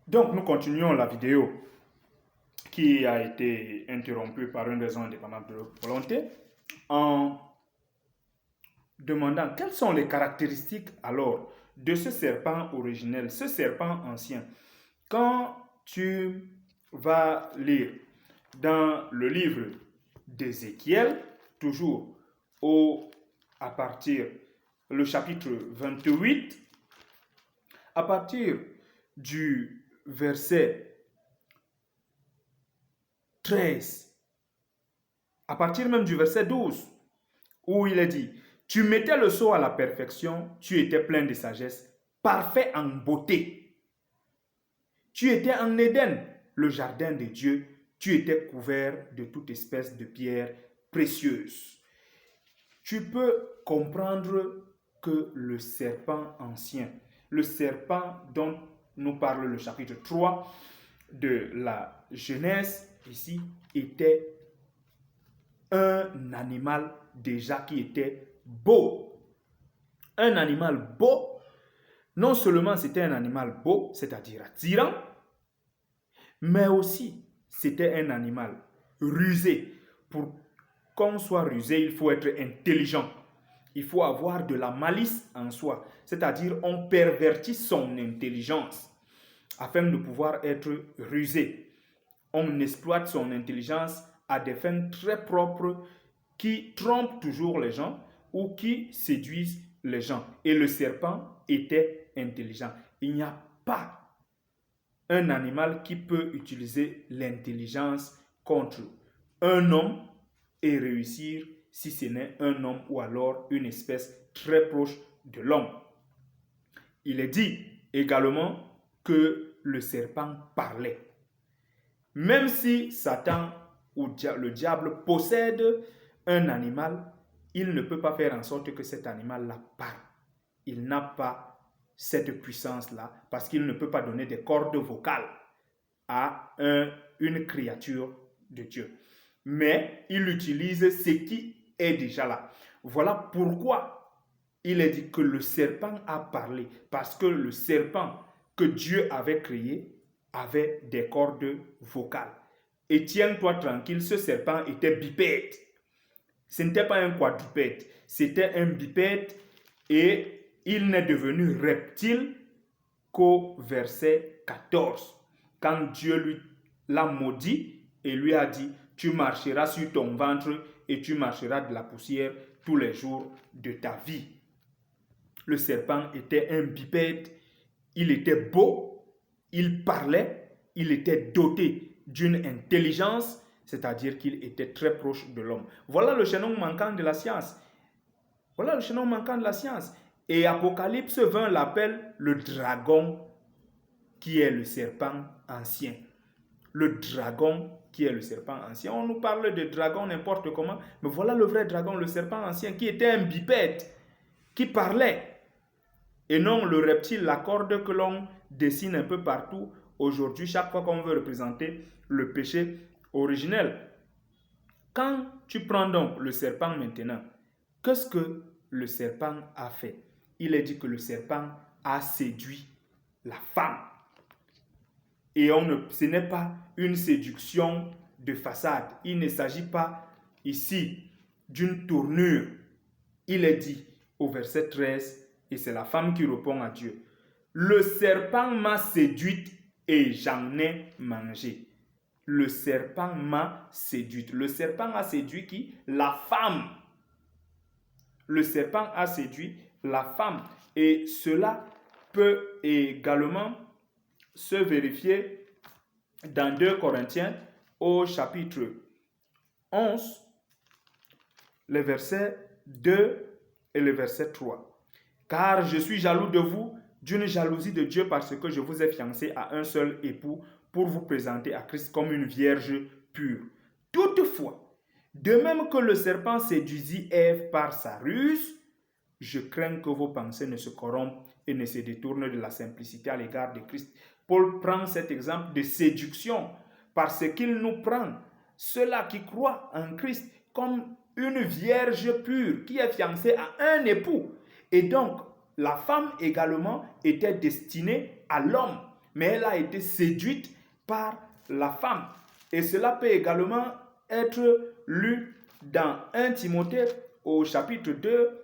Donc, nous continuons la vidéo qui a été interrompue par une raison indépendante de volonté en demandant quelles sont les caractéristiques alors de ce serpent originel, ce serpent ancien. Quand tu vas lire dans le livre d'Ézéchiel, toujours à partir le chapitre 28, à partir du verset 13, à partir même du verset 12, où il est dit, tu mettais le sceau à la perfection, tu étais plein de sagesse, parfait en beauté. Tu étais en Éden, le jardin de Dieu, tu étais couvert de toute espèce de pierres précieuses. Tu peux comprendre que le serpent ancien, le serpent dont nous parle le chapitre 3 de la Genèse, ici, était un animal déjà qui était beau. Un animal beau, non seulement c'était un animal beau, c'est-à-dire attirant, mais aussi c'était un animal rusé. Pour qu'on soit rusé, il faut être intelligent. Il faut avoir de la malice en soi, c'est-à-dire on pervertit son intelligence afin de pouvoir être rusé. On exploite son intelligence à des fins très propres qui trompent toujours les gens ou qui séduisent les gens. Et le serpent était intelligent. Il n'y a pas un animal qui peut utiliser l'intelligence contre un homme et réussir si ce n'est un homme ou alors une espèce très proche de l'homme. Il est dit également que le serpent parlait. Même si Satan ou le diable possède un animal, il ne peut pas faire en sorte que cet animal-là parle. Il n'a pas cette puissance-là parce qu'il ne peut pas donner des cordes vocales à une créature de Dieu. Mais il utilise ce qui est déjà là. Voilà pourquoi il est dit que le serpent a parlé. Parce que le serpent que Dieu avait créé avait des cordes vocales. Et tiens-toi tranquille, ce serpent était bipède. Ce n'était pas un quadrupède, c'était un bipède et il n'est devenu reptile qu'au verset 14. Quand Dieu lui l'a maudit et lui a dit, tu marcheras sur ton ventre et tu marcheras de la poussière tous les jours de ta vie. Le serpent était un bipède, il était beau, il parlait, il était doté d'une intelligence, c'est-à-dire qu'il était très proche de l'homme. Voilà le chaînon manquant de la science. Voilà le chaînon manquant de la science. Et Apocalypse 20 l'appelle le dragon qui est le serpent ancien. Le dragon qui est le serpent ancien. On nous parle de dragon n'importe comment, mais voilà le vrai dragon, le serpent ancien, qui était un bipède, qui parlait. Et non le reptile, la corde que l'on dessine un peu partout aujourd'hui, chaque fois qu'on veut représenter le péché originel. Quand tu prends donc le serpent maintenant, qu'est-ce que le serpent a fait? Il est dit que le serpent a séduit la femme. Et ce n'est pas une séduction de façade. Il ne s'agit pas ici d'une tournure. Il est dit au verset 13, et c'est la femme qui répond à Dieu. Le serpent m'a séduite et j'en ai mangé. Le serpent m'a séduite. Le serpent a séduit qui? La femme. Le serpent a séduit la femme. Et cela peut également se vérifier dans 2 Corinthiens au chapitre 11, les versets 2 et le verset 3. Car je suis jaloux de vous d'une jalousie de Dieu parce que je vous ai fiancé à un seul époux pour vous présenter à Christ comme une vierge pure. Toutefois, de même que le serpent séduisit Ève par sa ruse, je crains que vos pensées ne se corrompent et ne se détournent de la simplicité à l'égard de Christ. Paul prend cet exemple de séduction parce qu'il nous prend ceux-là qui croient en Christ comme une vierge pure qui est fiancée à un époux. Et donc, la femme également était destinée à l'homme. mais elle a été séduite par la femme. Et cela peut également être lu dans 1 Timothée au chapitre 2,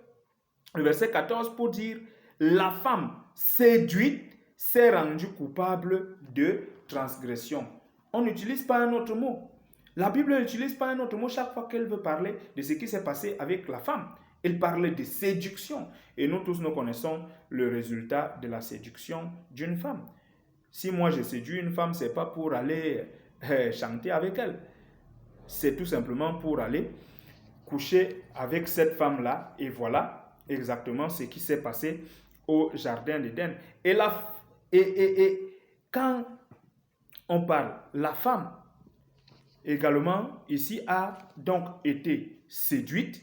le verset 14, pour dire la femme séduite s'est rendue coupable de transgression. On n'utilise pas un autre mot. La Bible n'utilise pas un autre mot chaque fois qu'elle veut parler de ce qui s'est passé avec la femme. Elle parlait de séduction. Et nous tous, nous connaissons le résultat de la séduction d'une femme. Si moi je séduis une femme, ce n'est pas pour aller chanter avec elle. C'est tout simplement pour aller coucher avec cette femme-là. Et voilà exactement ce qui s'est passé au jardin d'Éden. Et quand on parle, la femme également ici a donc été séduite.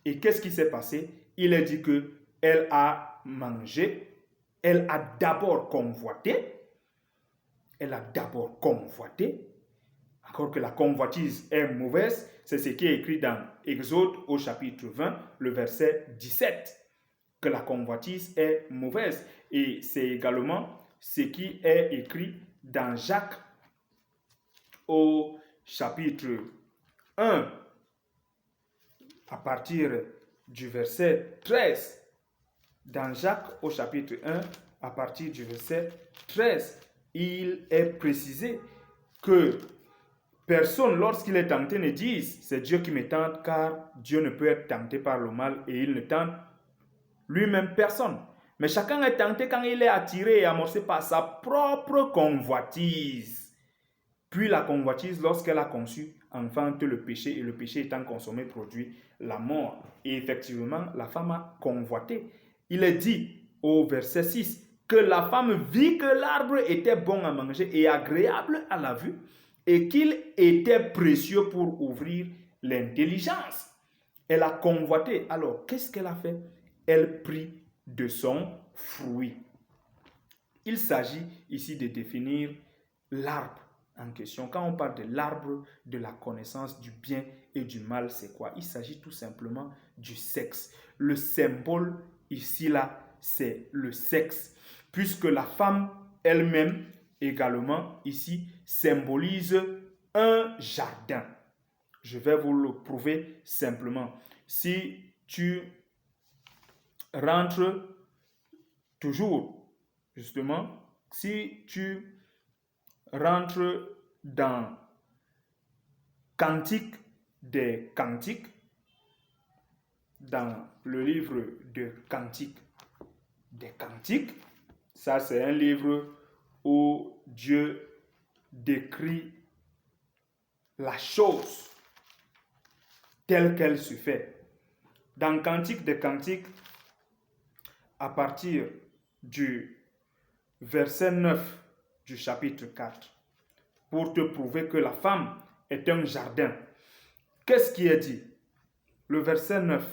Et qu'est-ce qui s'est passé? Il est dit qu'elle a mangé, elle a d'abord convoité. Elle a d'abord convoité. Encore que la convoitise est mauvaise, c'est ce qui est écrit dans Exode au chapitre 20, le verset 17. Que la convoitise est mauvaise. Et c'est également ce qui est écrit dans Jacques au chapitre 1, à partir du verset 13. Dans Jacques au chapitre 1, à partir du verset 13, il est précisé que personne, lorsqu'il est tenté, ne dise « c'est Dieu qui me tente » car Dieu ne peut être tenté par le mal et il ne tente lui-même personne. Mais chacun est tenté quand il est attiré et amorcé par sa propre convoitise. Puis la convoitise, lorsqu'elle a conçu, enfante le péché, et le péché étant consommé produit la mort. Et effectivement, la femme a convoité. Il est dit au verset 6 que la femme vit que l'arbre était bon à manger et agréable à la vue et qu'il était précieux pour ouvrir l'intelligence. Elle a convoité. Alors, qu'est-ce qu'elle a fait? Elle prit de son fruit. Il s'agit ici de définir l'arbre en question. Quand on parle de l'arbre de la connaissance du bien et du mal, c'est quoi? Il s'agit tout simplement du sexe. Le symbole ici, là, c'est le sexe. Puisque la femme elle-même, également, ici, symbolise un jardin. Je vais vous le prouver simplement. Si tu rentres toujours, justement, si tu rentres dans Cantique des Cantiques, dans le livre de Cantique des Cantiques, ça c'est un livre où Dieu décrit la chose telle qu'elle se fait. Dans Cantique des Cantiques, à partir du verset 9 du chapitre 4, pour te prouver que la femme est un jardin. Qu'est-ce qui est dit? Le verset 9.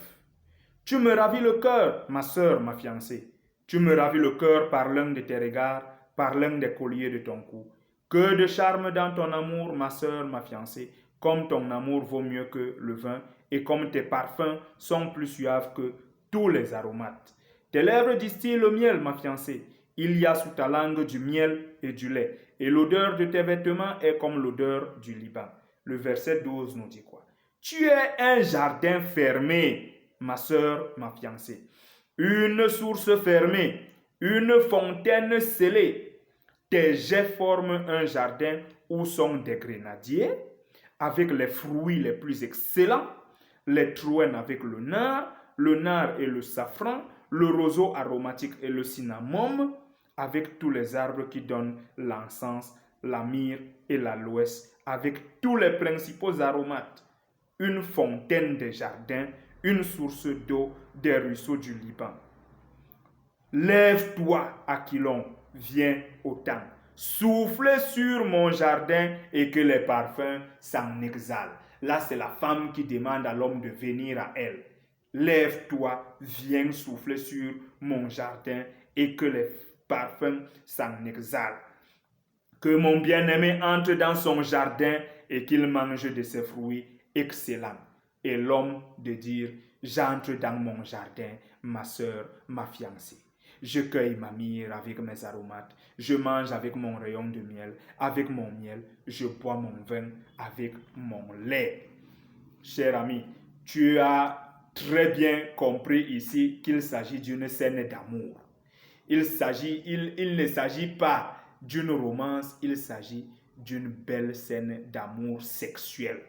Tu me ravis le cœur, ma sœur, ma fiancée. Tu me ravis le cœur par l'un de tes regards, par l'un des colliers de ton cou. Que de charme dans ton amour, ma sœur, ma fiancée, comme ton amour vaut mieux que le vin, et comme tes parfums sont plus suaves que tous les aromates. Tes lèvres distillent le miel, ma fiancée. Il y a sous ta langue du miel et du lait, et l'odeur de tes vêtements est comme l'odeur du Liban. Le verset 12 nous dit quoi? Tu es un jardin fermé, ma sœur, ma fiancée. Une source fermée, une fontaine scellée. Tes jets forment un jardin où sont des grenadiers, avec les fruits les plus excellents, les trouènes avec le nard et le safran, le roseau aromatique et le cinnamome, avec tous les arbres qui donnent l'encens, la myrrhe et l'aloès, avec tous les principaux aromates. Une fontaine des jardins, une source d'eau des ruisseaux du Liban. Lève-toi, Aquilon, viens au temps. Soufflez sur mon jardin et que les parfums s'en exhalent. Là, c'est la femme qui demande à l'homme de venir à elle. Lève-toi, viens souffler sur mon jardin et que les parfums s'en exhalent. Que mon bien-aimé entre dans son jardin et qu'il mange de ses fruits excellents. Et l'homme de dire, j'entre dans mon jardin, ma sœur, ma fiancée. Je cueille ma myrrhe avec mes aromates. Je mange avec mon rayon de miel. Avec mon miel, je bois mon vin avec mon lait. Cher ami, tu as très bien compris ici qu'il s'agit d'une scène d'amour. Il ne s'agit pas d'une romance, il s'agit d'une belle scène d'amour sexuel.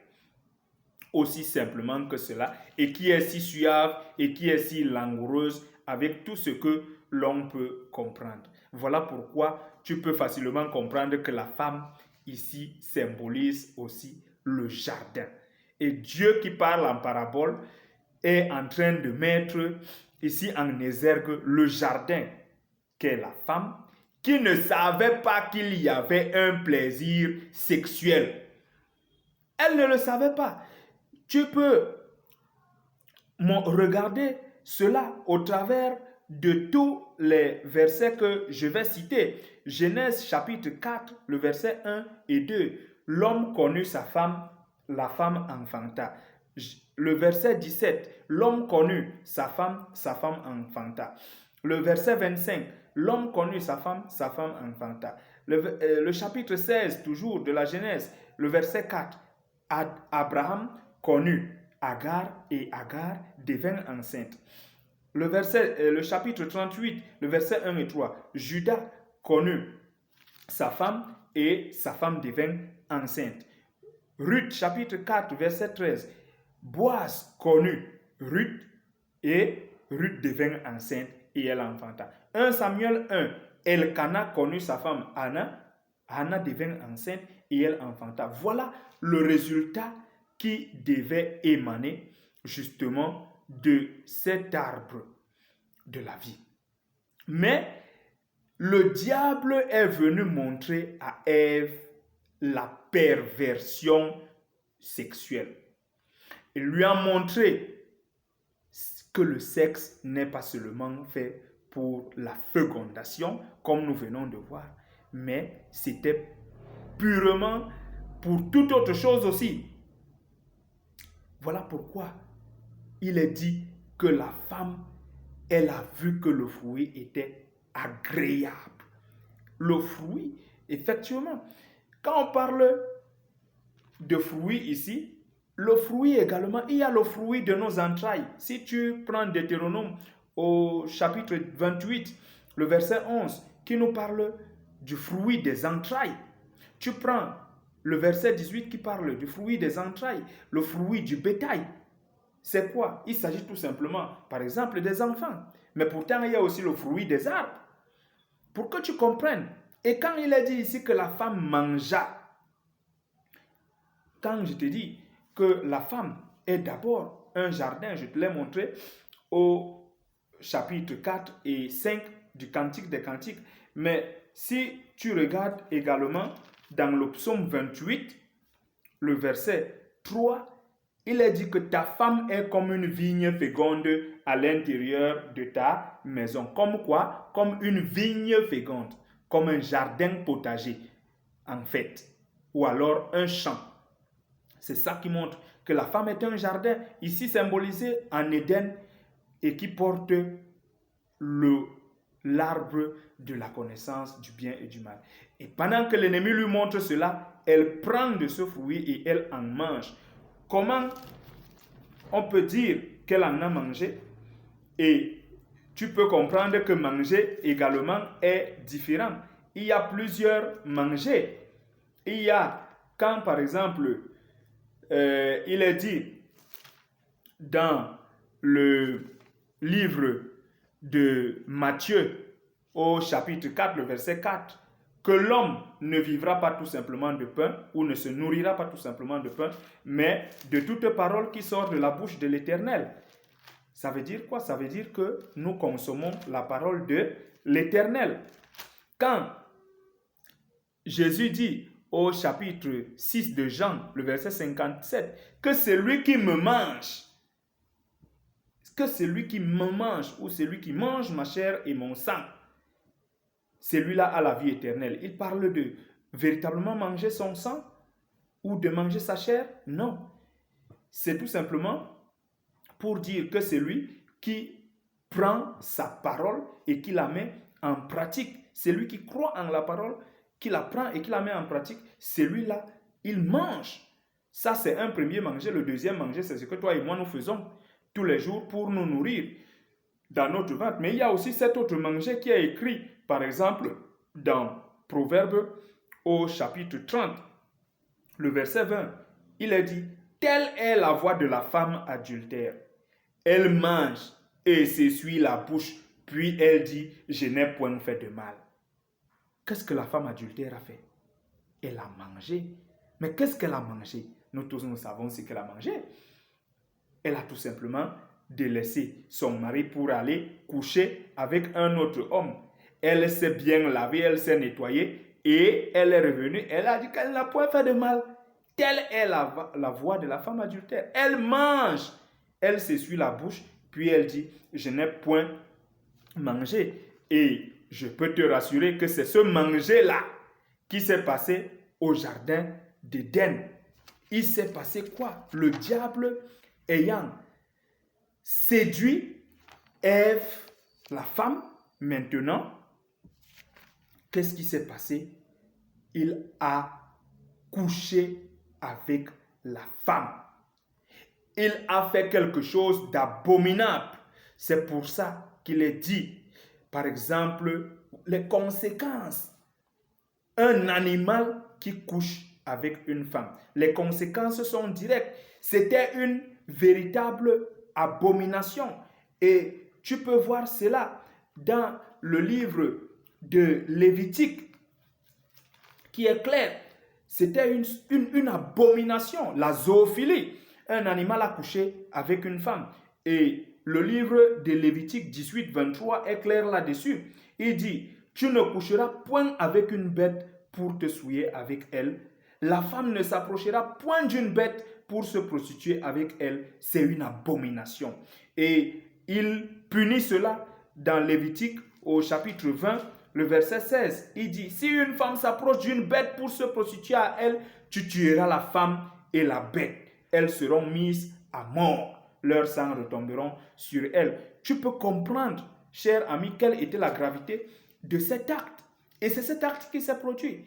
Aussi simplement que cela, et qui est si suave et qui est si langoureuse avec tout ce que l'on peut comprendre. Voilà pourquoi tu peux facilement comprendre que la femme ici symbolise aussi le jardin. Et Dieu qui parle en parabole est en train de mettre ici en exergue le jardin qu'est la femme, qui ne savait pas qu'il y avait un plaisir sexuel. Elle ne le savait pas. Tu peux regarder cela au travers de tous les versets que je vais citer. Genèse chapitre 4, le verset 1 et 2. L'homme connut sa femme, la femme enfanta. Le verset 17, l'homme connut sa femme enfanta. Le verset 25, l'homme connut sa femme enfanta. Le chapitre 16, toujours de la Genèse, le verset 4, Abraham connut Agar et Agar devint enceinte. Le chapitre 38, le verset 1 et 3, Judas connut sa femme et sa femme devint enceinte. Ruth, chapitre 4, verset 13, Boaz connut Ruth et Ruth devint enceinte et elle enfanta. 1 Samuel 1, Elkana connut sa femme Anna, Anna devint enceinte et elle enfanta. Voilà le résultat qui devait émaner justement de cet arbre de la vie. Mais le diable est venu montrer à Ève la perversion sexuelle. Il lui a montré que le sexe n'est pas seulement fait pour la fécondation, comme nous venons de voir, mais c'était purement pour toute autre chose aussi. Voilà pourquoi il est dit que la femme, elle a vu que le fruit était agréable. Le fruit, effectivement, quand on parle de fruit ici, le fruit également, il y a le fruit de nos entrailles. Si tu prends Deutéronome au chapitre 28, le verset 11, qui nous parle du fruit des entrailles. Tu prends le verset 18 qui parle du fruit des entrailles, le fruit du bétail. C'est quoi? Il s'agit tout simplement, par exemple, des enfants. Mais pourtant, il y a aussi le fruit des arbres. Pour que tu comprennes. Et quand il est dit ici que la femme mangea, quand je te dis que la femme est d'abord un jardin, je te l'ai montré au chapitre 4 et 5 du Cantique des Cantiques. Mais si tu regardes également dans le psaume 28, le verset 3, il est dit que ta femme est comme une vigne féconde à l'intérieur de ta maison. Comme quoi? Comme une vigne féconde, comme un jardin potager, en fait, ou alors un champ. C'est ça qui montre que la femme est un jardin, ici symbolisé en Éden, et qui porte l'arbre de la connaissance du bien et du mal. Et pendant que l'ennemi lui montre cela, elle prend de ce fruit et elle en mange. Comment on peut dire qu'elle en a mangé? Et tu peux comprendre que manger également est différent. Il y a plusieurs manger. Il y a, quand par exemple, il est dit dans le livre de Matthieu au chapitre 4, le verset 4, que l'homme ne vivra pas tout simplement de pain ou ne se nourrira pas tout simplement de pain, mais de toute parole qui sort de la bouche de l'Éternel. Ça veut dire quoi? Ça veut dire que nous consommons la parole de l'Éternel. Quand Jésus dit au chapitre 6 de Jean, le verset 57, que celui qui me mange, ou celui qui mange ma chair et mon sang, celui-là a la vie éternelle. Il parle de véritablement manger son sang ou de manger sa chair? Non. C'est tout simplement pour dire que celui qui prend sa parole et qui la met en pratique. Celui qui croit en la parole, qui la prend et qui la met en pratique, celui-là, il mange. Ça, c'est un premier manger. Le deuxième manger, c'est ce que toi et moi, nous faisons tous les jours pour nous nourrir dans notre ventre. Mais il y a aussi cet autre manger qui est écrit, par exemple, dans Proverbes au chapitre 30, le verset 20. Il est dit, « Telle est la voix de la femme adultère. Elle mange et s'essuie la bouche, puis elle dit, je n'ai point fait de mal. » Qu'est-ce que la femme adultère a fait? Elle a mangé. Mais qu'est-ce qu'elle a mangé? Nous tous, nous savons ce qu'elle a mangé. Elle a tout simplement délaissé son mari pour aller coucher avec un autre homme. Elle s'est bien lavée, elle s'est nettoyée et elle est revenue. Elle a dit qu'elle n'a point fait de mal. Telle est la voix de la femme adultère. Elle mange, elle s'essuie la bouche, puis elle dit, je n'ai point mangé. Et je peux te rassurer que c'est ce manger-là qui s'est passé au jardin d'Éden. Il s'est passé quoi? Le diable ayant séduit Ève, la femme, maintenant, qu'est-ce qui s'est passé? Il a couché avec la femme. Il a fait quelque chose d'abominable. C'est pour ça qu'il est dit, par exemple, les conséquences. Un animal qui couche avec une femme. Les conséquences sont directes. C'était une véritable abomination. Et tu peux voir cela dans le livre de Lévitique, qui est clair. C'était une abomination, la zoophilie. Un animal a couché avec une femme. Et le livre de Lévitique 18, 23 est clair là-dessus. Il dit, tu ne coucheras point avec une bête pour te souiller avec elle. La femme ne s'approchera point d'une bête pour se prostituer avec elle. C'est une abomination. Et il punit cela dans Lévitique au chapitre 20, le verset 16. Il dit, si une femme s'approche d'une bête pour se prostituer à elle, tu tueras la femme et la bête. Elles seront mises à mort. Leurs sangs retomberont sur elles. Tu peux comprendre, cher ami, quelle était la gravité de cet acte. Et c'est cet acte qui s'est produit.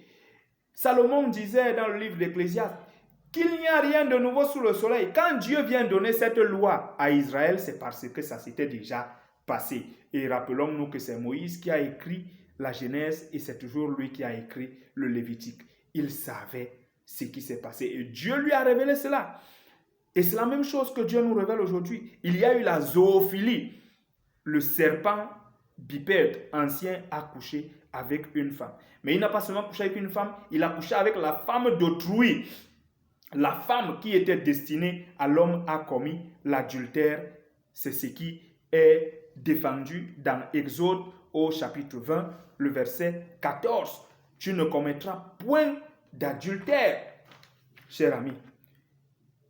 Salomon disait dans le livre d'Ecclésiaste qu'il n'y a rien de nouveau sous le soleil. Quand Dieu vient donner cette loi à Israël, c'est parce que ça s'était déjà passé. Et rappelons-nous que c'est Moïse qui a écrit la Genèse et c'est toujours lui qui a écrit le Lévitique. Il savait ce qui s'est passé et Dieu lui a révélé cela. Et c'est la même chose que Dieu nous révèle aujourd'hui. Il y a eu la zoophilie. Le serpent bipède ancien a couché avec une femme. Mais il n'a pas seulement couché avec une femme, il a couché avec la femme d'autrui. La femme qui était destinée à l'homme a commis l'adultère. C'est ce qui est défendu dans Exode au chapitre 20, le verset 14. Tu ne commettras point d'adultère, cher ami.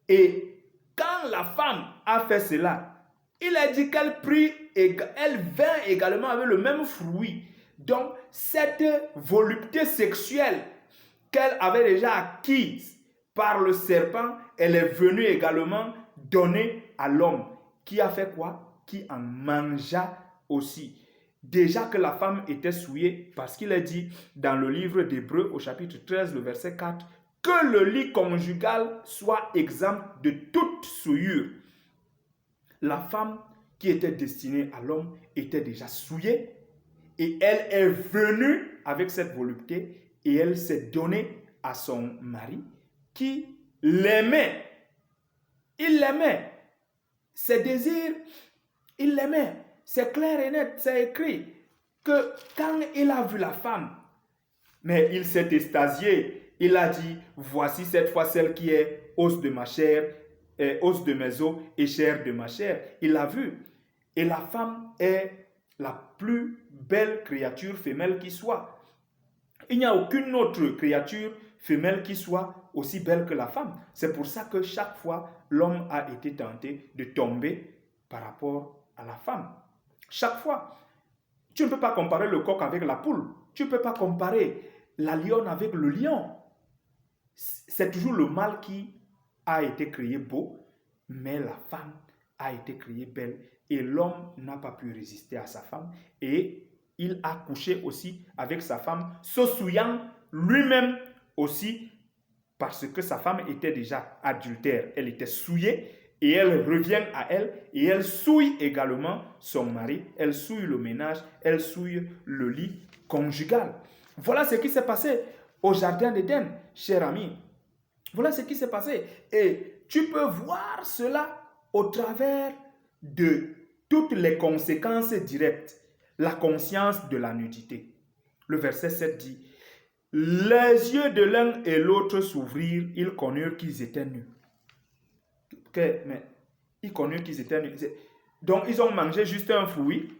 Et quand la femme a fait cela, il a dit qu'elle prit et elle vint également avec le même fruit. Donc, cette volupté sexuelle qu'elle avait déjà acquise par le serpent, elle est venue également donner à l'homme. Qui a fait quoi? Qui en mangea aussi. Déjà que la femme était souillée, parce qu'il est dit dans le livre d'Hébreux au chapitre 13, le verset 4, que le lit conjugal soit exempt de toute souillure. La femme qui était destinée à l'homme était déjà souillée et elle est venue avec cette volupté et elle s'est donnée à son mari qui l'aimait. Il l'aimait. Ses désirs, il l'aimait. C'est clair et net, c'est écrit que quand il a vu la femme, mais il s'est extasié. Il a dit, voici cette fois celle qui est os de ma chair, os de mes os et chair de ma chair. Il l'a vu. Et la femme est la plus belle créature femelle qui soit. Il n'y a aucune autre créature femelle qui soit aussi belle que la femme. C'est pour ça que chaque fois, l'homme a été tenté de tomber par rapport à la femme. Chaque fois. Tu ne peux pas comparer le coq avec la poule. Tu ne peux pas comparer la lionne avec le lion. C'est toujours le mâle qui a été créé beau, mais la femme a été créée belle et l'homme n'a pas pu résister à sa femme et il a couché aussi avec sa femme, se souillant lui-même aussi parce que sa femme était déjà adultère. Elle était souillée et elle revient à elle et elle souille également son mari. Elle souille le ménage, elle souille le lit conjugal. Voilà ce qui s'est passé au jardin d'Éden, cher ami. Voilà ce qui s'est passé. Et tu peux voir cela au travers de toutes les conséquences directes. La conscience de la nudité. Le verset 7 dit, « Les yeux de l'un et l'autre s'ouvrirent, ils connurent qu'ils étaient nus. » Mais ils connurent qu'ils étaient nus. Donc, ils ont mangé juste un fruit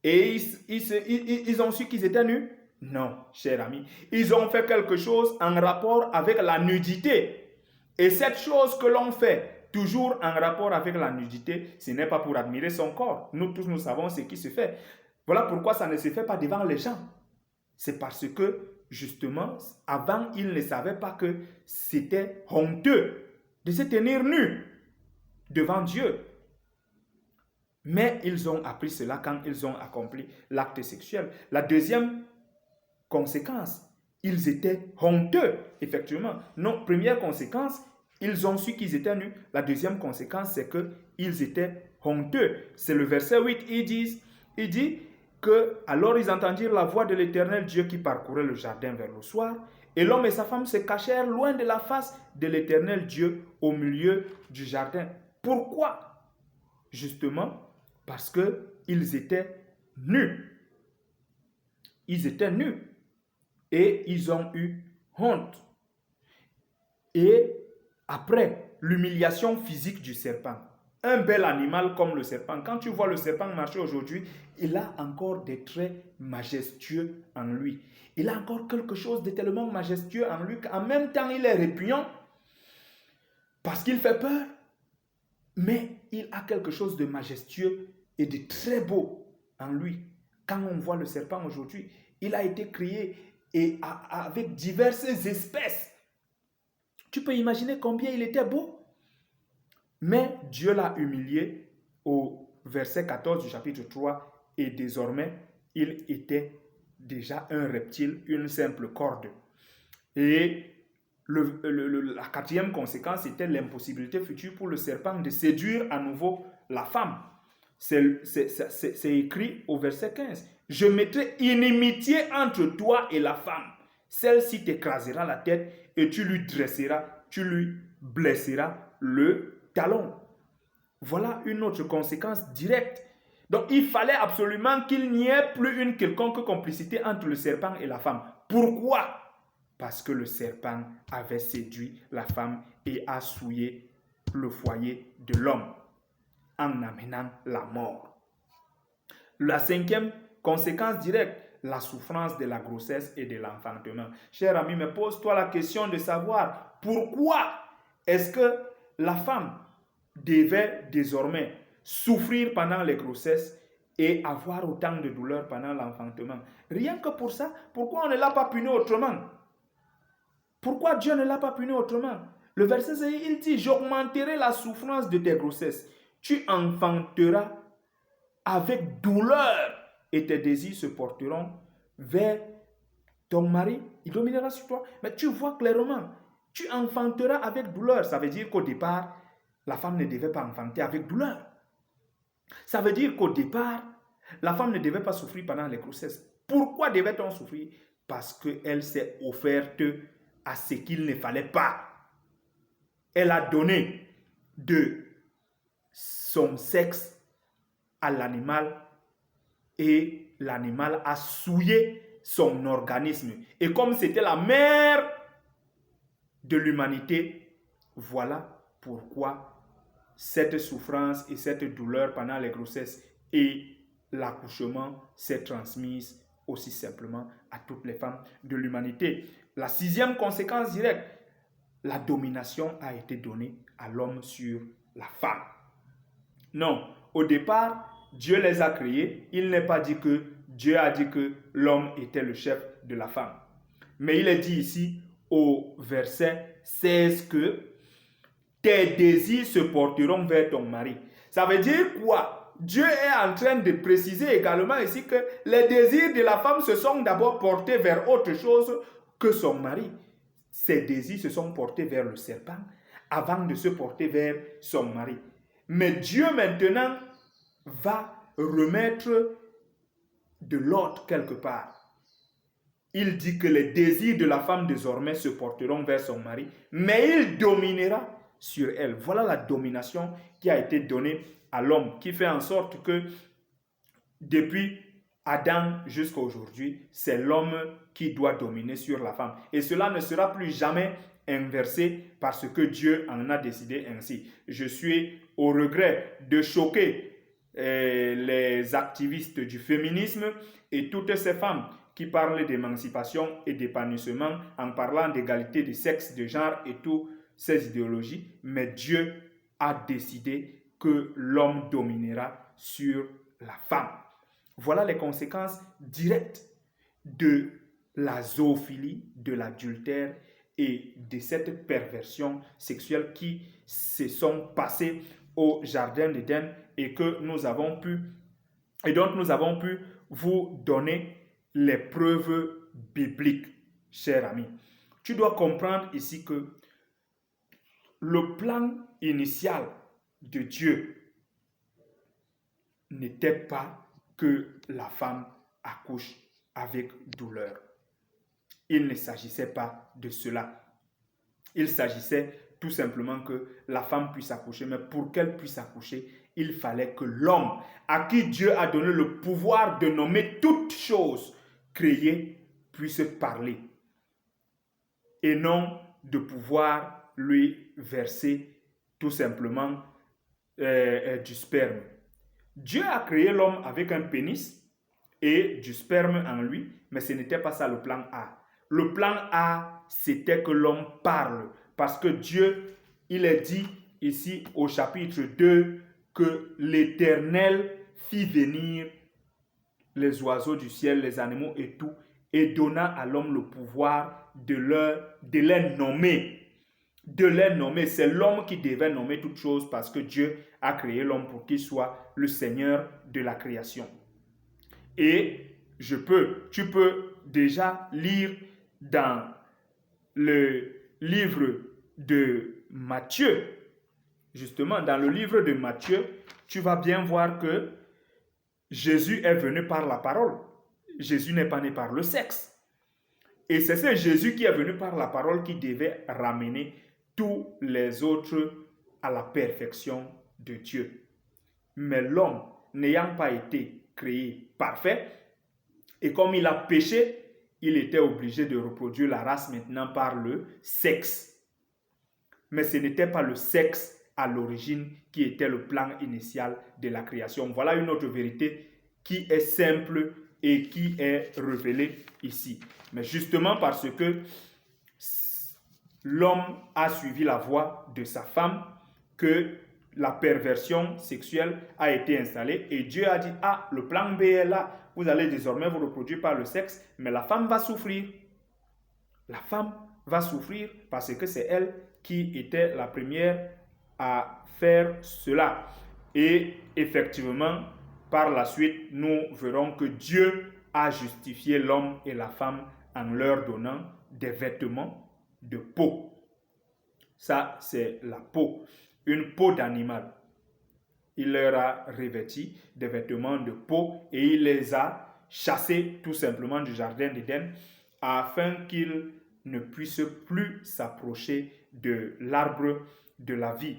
et ils ont su qu'ils étaient nus? Non, cher ami. Ils ont fait quelque chose en rapport avec la nudité. Et cette chose que l'on fait, toujours en rapport avec la nudité, ce n'est pas pour admirer son corps. Nous tous, nous savons ce qui se fait. Voilà pourquoi ça ne se fait pas devant les gens. C'est parce que, justement, avant, ils ne savaient pas que c'était honteux de se tenir nu devant Dieu. Mais ils ont appris cela quand ils ont accompli l'acte sexuel. La deuxième conséquence, ils étaient honteux, effectivement. Non, première conséquence, ils ont su qu'ils étaient nus. La deuxième conséquence, c'est qu'ils étaient honteux. C'est le verset 8, il dit que alors ils entendirent la voix de l'Éternel Dieu qui parcourait le jardin vers le soir, et l'homme et sa femme se cachèrent loin de la face de l'Éternel Dieu au milieu du jardin. Pourquoi? Justement, parce qu'ils étaient nus. Ils étaient nus et ils ont eu honte. Et après l'humiliation physique du serpent, un bel animal comme le serpent, quand tu vois le serpent marcher aujourd'hui, il a encore des traits majestueux en lui. Il a encore quelque chose de tellement majestueux en lui qu'en même temps il est répugnant parce qu'il fait peur, mais il a quelque chose de majestueux et de très beau en lui. Quand on voit le serpent aujourd'hui, il a été créé et avec diverses espèces. Tu peux imaginer combien il était beau? Mais Dieu l'a humilié au verset 14 du chapitre 3 et désormais, il était déjà un reptile, une simple corde. Et la quatrième conséquence était l'impossibilité future pour le serpent de séduire à nouveau la femme. C'est écrit au verset 15. « Je mettrai inimitié entre toi et la femme. Celle-ci t'écrasera la tête et tu lui blesseras le talon. » Voilà une autre conséquence directe. Donc, il fallait absolument qu'il n'y ait plus une quelconque complicité entre le serpent et la femme. Pourquoi? Parce que le serpent avait séduit la femme et a souillé le foyer de l'homme en amenant la mort. La cinquième conséquence directe, la souffrance de la grossesse et de l'enfantement. Cher ami, me pose-toi la question de savoir pourquoi est-ce que la femme devait désormais souffrir pendant les grossesses et avoir autant de douleurs pendant l'enfantement. Rien que pour ça, pourquoi on ne l'a pas puni autrement? Pourquoi Dieu ne l'a pas puni autrement? Le verset 6, il dit, « J'augmenterai la souffrance de tes grossesses. Tu enfanteras avec douleur et tes désirs se porteront vers ton mari. Il dominera sur toi. » Mais tu vois clairement, tu enfanteras avec douleur. Ça veut dire qu'au départ, la femme ne devait pas enfanter avec douleur. Ça veut dire qu'au départ, la femme ne devait pas souffrir pendant les grossesses. Pourquoi devait-on souffrir? Parce qu'elle s'est offerte à ce qu'il ne fallait pas. Elle a donné de son sexe à l'animal et l'animal a souillé son organisme. Et comme c'était la mère de l'humanité, voilà pourquoi cette souffrance et cette douleur pendant les grossesses et l'accouchement s'est transmise aussi simplement à toutes les femmes de l'humanité. La sixième conséquence directe, la domination a été donnée à l'homme sur la femme. Non, au départ, Dieu les a créés. Il n'est pas dit que Dieu a dit que l'homme était le chef de la femme. Mais il est dit ici au verset 16 que tes désirs se porteront vers ton mari. Ça veut dire quoi? Dieu est en train de préciser également ici que les désirs de la femme se sont d'abord portés vers autre chose que son mari. Ses désirs se sont portés vers le serpent avant de se porter vers son mari. Mais Dieu maintenant va remettre de l'ordre quelque part. Il dit que les désirs de la femme désormais se porteront vers son mari, mais il dominera sur elle. Voilà la domination qui a été donnée à l'homme, qui fait en sorte que depuis Adam jusqu'à aujourd'hui, c'est l'homme qui doit dominer sur la femme. Et cela ne sera plus jamais inversé parce que Dieu en a décidé ainsi. Je suis au regret de choquer les activistes du féminisme et toutes ces femmes qui parlent d'émancipation et d'épanouissement en parlant d'égalité de sexe, de genre et toutes ces idéologies. Mais Dieu a décidé que l'homme dominera sur la femme. Voilà les conséquences directes de la zoophilie, de l'adultère et de cette perversion sexuelle qui se sont passées au jardin d'Éden et que nous avons pu, et dont nous avons pu vous donner les preuves bibliques, cher ami. Tu dois comprendre ici que le plan initial de Dieu n'était pas que la femme accouche avec douleur. Il ne s'agissait pas de cela. Il s'agissait tout simplement que la femme puisse accoucher, mais pour qu'elle puisse accoucher, il fallait que l'homme, à qui Dieu a donné le pouvoir de nommer toutes choses créées, puisse parler. Et non de pouvoir lui verser tout simplement du sperme. Dieu a créé l'homme avec un pénis et du sperme en lui, mais ce n'était pas ça le plan A. Le plan A, c'était que l'homme parle, parce que Dieu, il est dit ici au chapitre 2 que l'Éternel fit venir les oiseaux du ciel, les animaux et tout, et donna à l'homme le pouvoir de les nommer. De les nommer. C'est l'homme qui devait nommer toutes choses parce que Dieu a créé l'homme pour qu'il soit le Seigneur de la création. Et tu peux déjà lire dans le livre de Matthieu, justement dans le livre de Matthieu, tu vas bien voir que Jésus est venu par la parole. Jésus n'est pas né par le sexe. Et c'est ce Jésus qui est venu par la parole qui devait ramener tous les autres à la perfection de Dieu. Mais l'homme, n'ayant pas été créé parfait, et comme il a péché, il était obligé de reproduire la race maintenant par le sexe. Mais ce n'était pas le sexe à l'origine qui était le plan initial de la création. Voilà une autre vérité qui est simple et qui est révélée ici. Mais justement parce que l'homme a suivi la voie de sa femme, que la perversion sexuelle a été installée et Dieu a dit, ah, le plan B est là, vous allez désormais vous reproduire par le sexe, mais la femme va souffrir. La femme va souffrir parce que c'est elle qui était la première à faire cela. Et effectivement, par la suite, nous verrons que Dieu a justifié l'homme et la femme en leur donnant des vêtements de peau. Ça, c'est la peau, une peau d'animal. Il leur a revêti des vêtements de peau et il les a chassés tout simplement du jardin d'Éden afin qu'ils ne puissent plus s'approcher de l'arbre de la vie.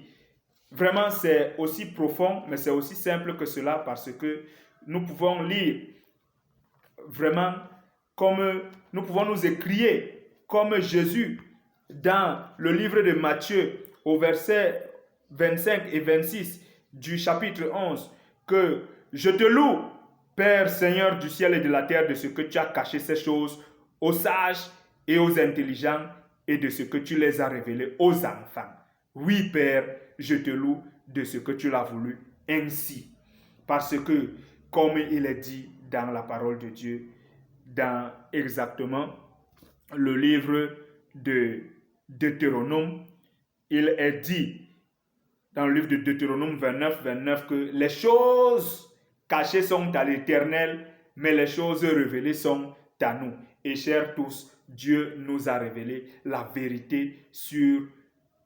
Vraiment, c'est aussi profond, mais c'est aussi simple que cela parce que nous pouvons lire vraiment comme nous pouvons nous écrier comme Jésus dans le livre de Matthieu au verset 25 et 26 du chapitre 11 que je te loue, Père Seigneur du ciel et de la terre, de ce que tu as caché ces choses aux sages et aux intelligents et de ce que tu les as révélées aux enfants. Oui, Père, je te loue de ce que tu l'as voulu ainsi. Parce que, comme il est dit dans la parole de Dieu, dans exactement le livre de Deutéronome, il est dit dans le livre de Deutéronome 29, que les choses cachées sont à l'Éternel, mais les choses révélées sont à nous. Et chers tous, Dieu nous a révélé la vérité sur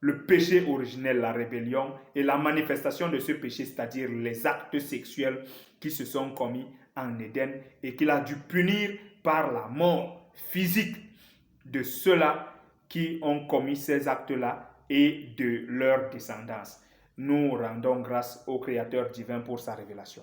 le péché originel, la rébellion, et la manifestation de ce péché, c'est-à-dire les actes sexuels qui se sont commis en Éden et qu'il a dû punir par la mort physique de ceux-là qui ont commis ces actes-là et de leur descendance. Nous rendons grâce au Créateur divin pour sa révélation.